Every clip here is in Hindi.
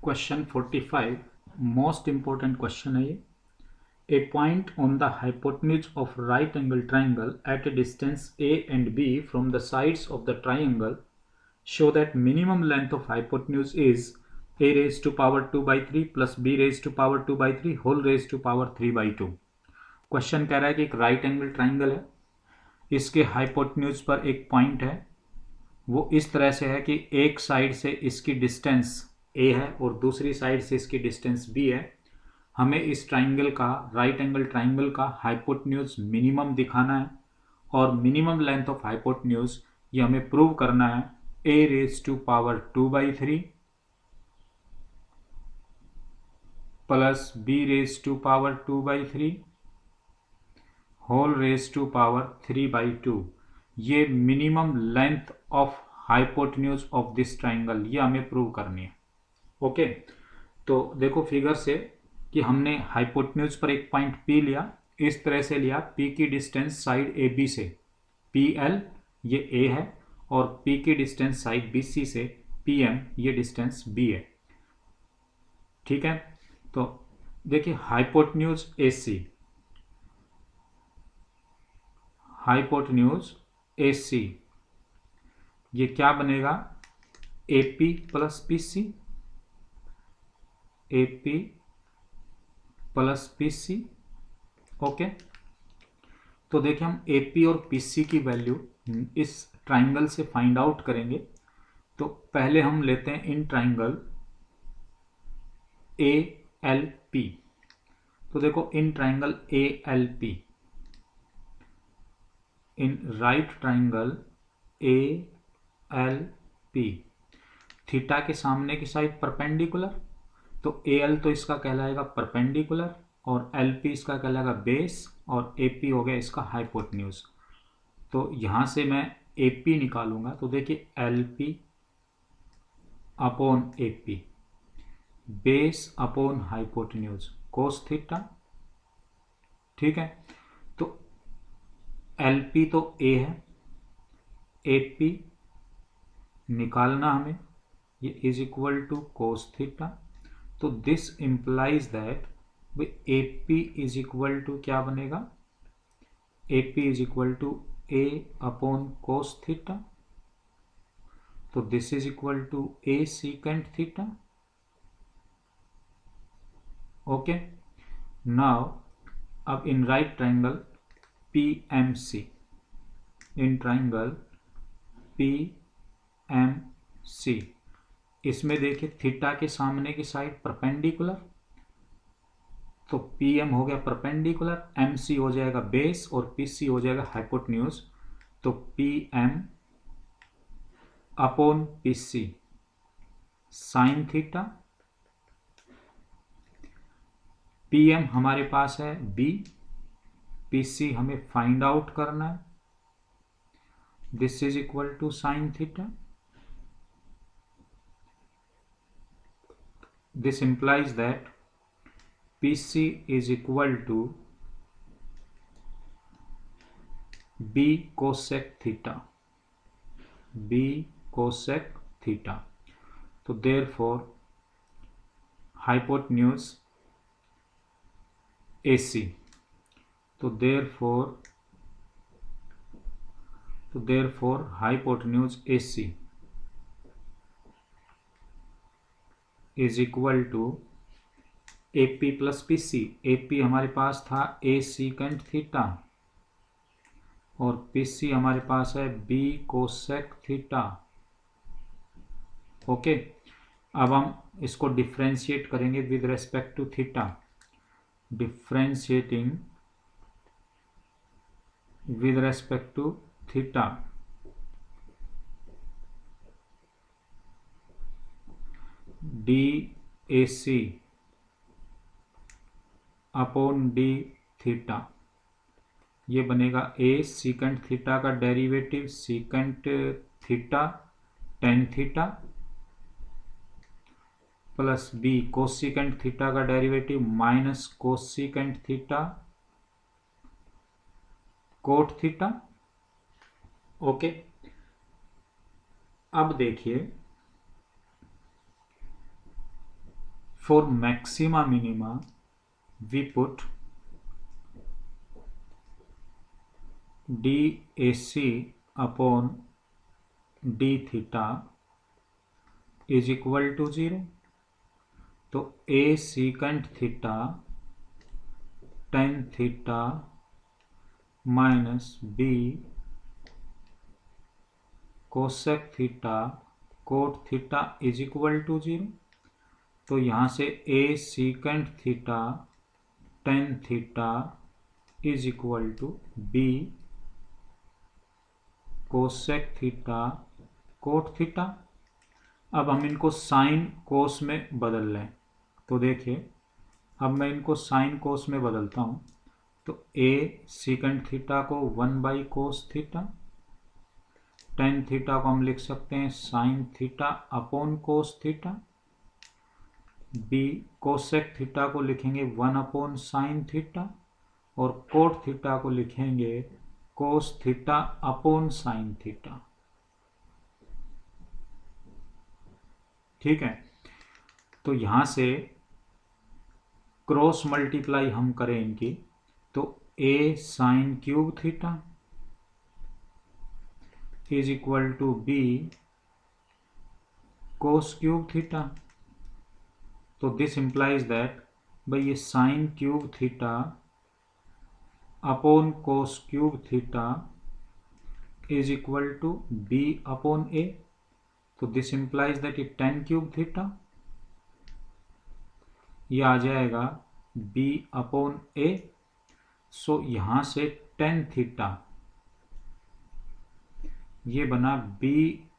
क्वेश्चन 45 मोस्ट इंपॉर्टेंट क्वेश्चन है ये। A point on the hypotenuse of right angle triangle at a distance a and b from the sides of the triangle show that minimum length of hypotenuse is a raised to power 2 by 3 plus b raised to power 2 by 3 whole raised to power 3 by 2। Question कह रहा है कि एक राइट एंगल ट्राइंगल है, इसके हाइपोटेन्यूज पर एक पॉइंट है। वो इस तरह से है कि एक साइड से इसकी डिस्टेंस a है और दूसरी साइड से इसकी डिस्टेंस b है। हमें इस ट्राइंगल का, राइट एंगल ट्राइंगल का हाइपोटेन्यूज मिनिमम दिखाना है और मिनिमम लेंथ ऑफ हाइपोटेन्यूज ये हमें प्रूव करना है a raise to power 2 by 3 plus b raise to power 2 by 3 whole raise to power 3 by 2। ये minimum length of hypotenuse of this triangle ये हमें प्रूव करनी है। ओके, तो देखो फिगर से कि हमने हाइपोटेन्यूज पर एक पॉइंट P लिया, इस तरह से लिया। P की डिस्टेंस साइड AB से PL ये A है और P की डिस्टेंस साइड BC से PM ये डिस्टेंस B है। ठीक है, तो देखिए हाइपोटेन्यूज AC, हाइपोटेन्यूज AC ये क्या बनेगा? AP plus PC, AP plus PC। Okay, तो देखिए हम AP और PC की वैल्यू इस ट्राइंगल से फाइंड आउट करेंगे। तो पहले हम लेते हैं इन ट्राइंगल ALP। तो देखो in triangle ALP, in right triangle ALP, theta के सामने की साइड परपेंडिकुलर, तो AL तो इसका कहलाएगा परपेंडिकुलर और LP इसका कहलाएगा बेस और AP हो गया इसका हाइपोटेन्यूज। तो यहाँ से मैं AP निकालूंगा, तो देखिए LP upon AP, base upon hypotenuse cos theta. ठीक है, तो LP तो A है, AP निकालना हमें, ये is equal to cos theta. तो this implies that AP is equal to क्या बनेगा? AP is equal to A upon cos theta. तो this is equal to A secant theta. Okay, now अब in right triangle PMC, in triangle PMC, इसमें देखिए थीटा के सामने की साइड परपेंडिकुलर, तो PM हो गया परपेंडिकुलर, MC हो जाएगा बेस और PC हो जाएगा हाइपोटेन्यूज। तो PM upon PC sine theta. PM हमारे पास है B, PC हमें फाइंड आउट करना है, this is equal to sine theta. This implies that PC is equal to B cosec theta, B cosec theta। तो therefore hypotenuse AC, तो therefore hypotenuse AC is equal to AP plus PC। AP हमारे पास था A सीकेंट थीटा और PC हमारे पास है B कोसेक थीटा। ओके, अब हम इसको डिफ्रेंशिएट करेंगे with respect to theta. Differentiating with respect to theta, DAC upon D theta, ये बनेगा A सीकेंट थीटा का derivative secant theta tan theta plus B cosecant theta का derivative minus cosecant theta cot theta. Okay, अब देखिए For maxima minima, we put dAc upon d theta is equal to 0. तो a secant theta tan theta minus b cosec theta cot theta is equal to 0. तो यहाँ से a secant theta tan theta is equal to b cosec theta cot theta. अब हम इनको साइन कोस में बदल लें. तो देखिए, अब मैं इनको साइन कोस में बदलता हूँ. तो a secant थीटा को 1 कोस थीटा, tan थीटा को हम लिख सकते हैं sine theta upon cos theta, b cosec theta को लिखेंगे 1 अपॉन साइन थीटा, और कोट थीटा को लिखेंगे cos theta upon sine theta. ठीक है. तो यहां से क्रॉस मल्टीप्लाई हम करें इनकी, तो a sine cube theta is equal to b cos cube theta. तो दिस इंप्लाइज दैट भाई ये sine cube theta upon cos cube theta is equal to b upon a. तो दिस इंप्लाइज दैट ये tan क्यूब थीटा, ये आ जाएगा b अपॉन a. सो यहां से tan थीटा ये बना b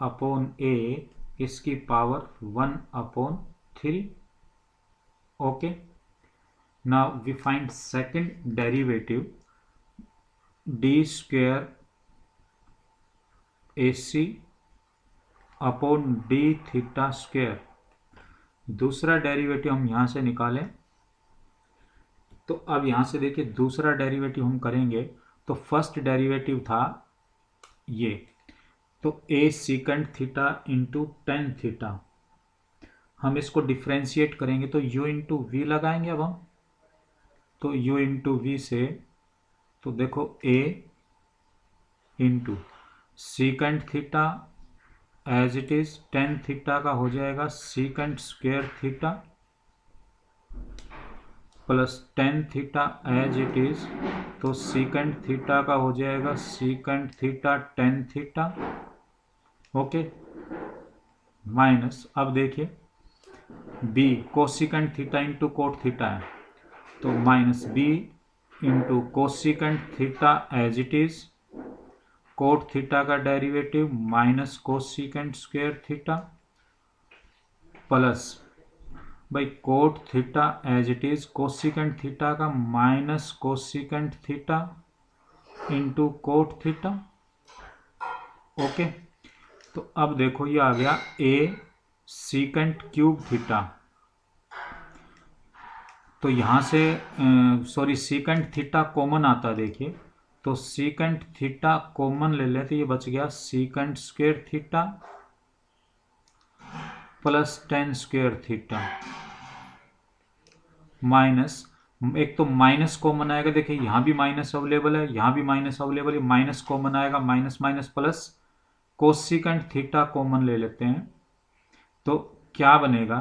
अपॉन a इसकी power 1 upon 3. Okay. Now we find second derivative d square ac upon d theta square. दूसरा डेरिवेटिव हम यहां से निकालें. तो अब यहां से देखिए दूसरा डेरिवेटिव हम करेंगे. तो फर्स्ट डेरिवेटिव था ये, तो a secant theta into tan theta. हम इसको डिफ्रेंशिएट करेंगे तो u इंटू वी लगाएंगे. अब हम तो u इंटू वी से, तो देखो a into secant theta as it is tan theta का हो जाएगा secant square theta plus tan theta as it is, तो secant थीटा का हो जाएगा secant theta tan theta. Okay. Minus, अब देखिए b cosecant theta into cot theta है, तो minus b into cosecant theta as it is, cot theta का derivative minus cosecant square theta plus भाई cot theta as it is cosecant theta का minus cosecant theta into cot theta. Okay. तो अब देखो ये आ गया a secant क्यूब थीटा. तो यहां से सॉरी secant थीटा कॉमन आता, देखिए तो secant थीटा कॉमन ले लेते, ये बच गया secant square theta plus ten square theta minus, एक तो माइनस कॉमन आएगा. देखिए यहां भी माइनस अवेलेबल है, यहां भी माइनस अवेलेबल है, माइनस कॉमन आएगा, minus minus plus cosecant theta common ले लेते हैं. तो क्या बनेगा,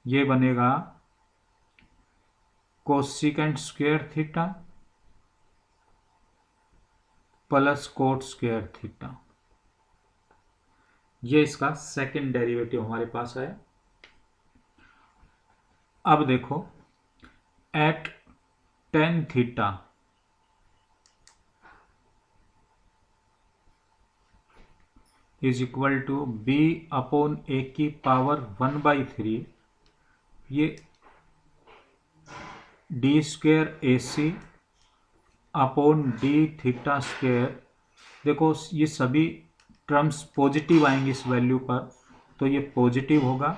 ये बनेगा cosecant square theta plus cot square theta. ये इसका सेकंड डेरिवेटिव हमारे पास है. अब देखो at tan theta is equal to b upon a की पावर 1/3, ये d square AC upon d theta square. देखो ये सभी टर्म्स पॉजिटिव आएंगे इस वैल्यू पर, तो ये पॉजिटिव होगा.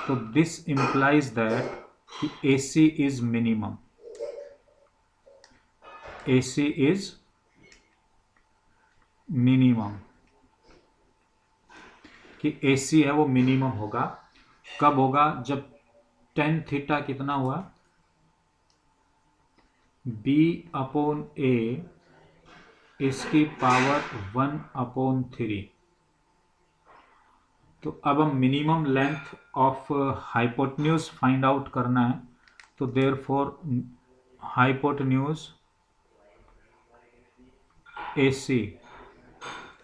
तो दिस इंप्लाइज दैट कि AC is minimum, AC is minimum, कि AC है वो मिनिमम होगा. कब होगा? जब टेन थीटा कितना हुआ? b अपॉन a इसकी पावर 1/3। तो अब हम minimum length of hypotenuse find out करना है। तो देयरफॉर हाइपोटेन्यूज AC,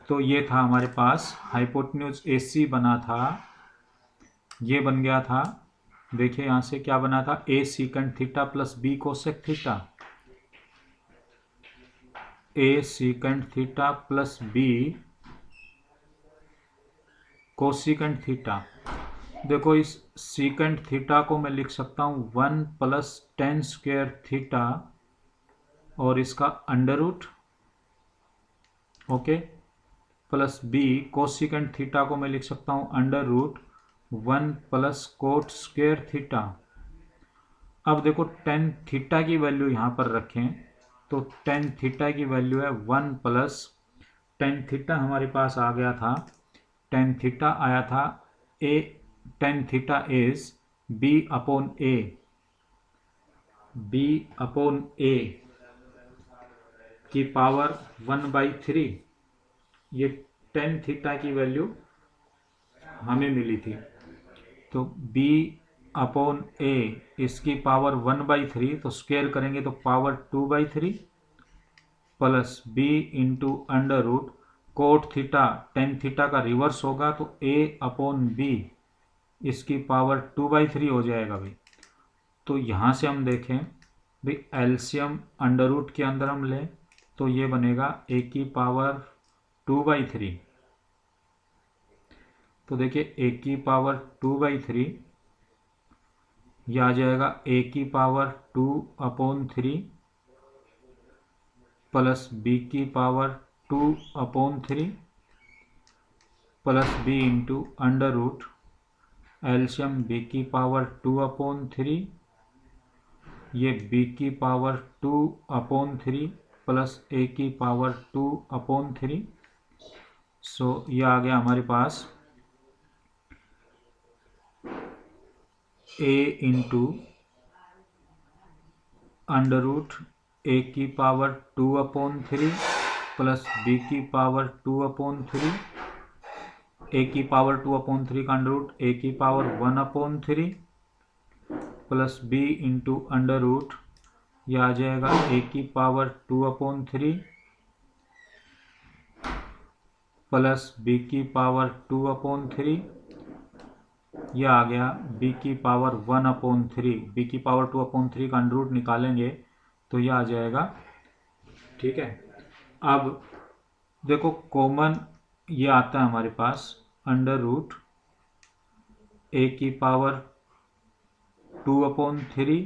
तो ये था हमारे पास हाइपोटेन्यूज AC बना था, ये बन गया था। देखिए यहां से क्या बना था? a secant theta plus b cosec theta, a secant theta plus b cosecant theta. देखो इस सीकेंट थीटा को मैं लिख सकता हूं 1 प्लस टेन स्क्वायर थीटा और इसका under root, okay, plus b cosecant theta को मैं लिख सकता हूं under root 1 plus cot square theta. अब देखो टेन थीटा की वैल्यू यहां पर रखें तो टेन थीटा की वैल्यू है 1 प्लस टेन थीटा हमारे पास आ गया था, टेन थीटा आया था a, ten theta is b upon a, b upon a की पावर 1/3। ये टेन थीटा की वैल्यू हमें मिली थी। तो b अपॉन a इसकी पावर 1/3, तो स्क्वायर करेंगे तो power 2/3 plus b into under root cot theta, tan theta का रिवर्स होगा तो a अपॉन b इसकी पावर 2/3 हो जाएगा भाई। तो यहाँ से हम देखें भाई एलसीएम अंडर रूट के अंदर हम लें तो ये बनेगा a की पावर 2/3। तो देखिए a की पावर 2/3 ये आ जाएगा a की पावर 2/3 प्लस b की power 2/3 plus b into under root LCM b की पावर 2/3, ये b की पावर 2/3 प्लस a की पावर 2/3। सो ये आ गया हमारे पास a into under root a की पावर 2/3 प्लस b की पावर 2/3, a की पावर 2/3 का अंडर रूट a की power 1/3 plus b into under root यह आ जाएगा a की पावर 2/3 प्लस b की पावर 2/3, यह आ गया b की पावर 1/3। b की पावर 2/3 का अंडर रूट निकालेंगे तो यह आ जाएगा, ठीक है। अब देखो कॉमन ये आता है हमारे पास अंडर रूट a की पावर 2/3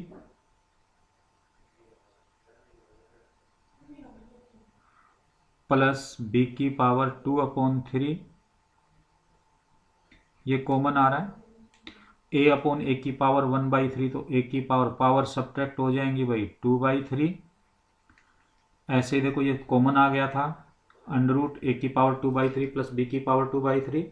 प्लस b की पावर 2/3, ये कॉमन आ रहा है। a अपॉन a की पावर 1/3, तो a की पावर सब्ट्रैक्ट हो जाएंगी भाई 2/3। ऐसे ही देखो ये कॉमन आ गया था अंडर रूट a की पावर 2/3 प्लस b की पावर 2/3,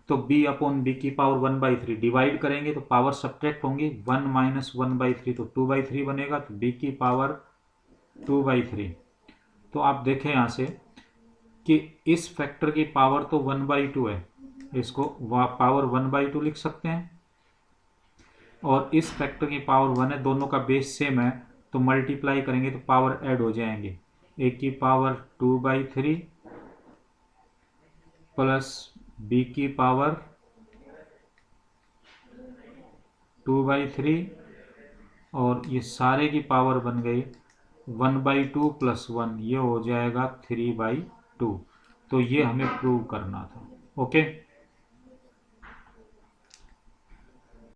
तो b अपॉन b की पावर 1/3 डिवाइड करेंगे तो पावर सब्ट्रैक्ट होंगी 1 माइनस 1/3, तो 2/3 बनेगा, तो b की पावर 2/3। तो आप देखें यहाँ से कि इस फैक्टर की पावर तो 1/2 है, इसको पावर 1/2 लिख सकते हैं, और इस फैक्टर की पावर 1 है, दोनों का बेस सेम है तो मल्टीप्लाई करेंगे तो पावर ऐड हो जाएंगे। a की पावर 2/3 प्लस b की पावर 2/3 और ये सारे की पावर बन गई 1/2 प्लस 1, ये हो जाएगा 3/2। तो ये हमें प्रूव करना था, ओके।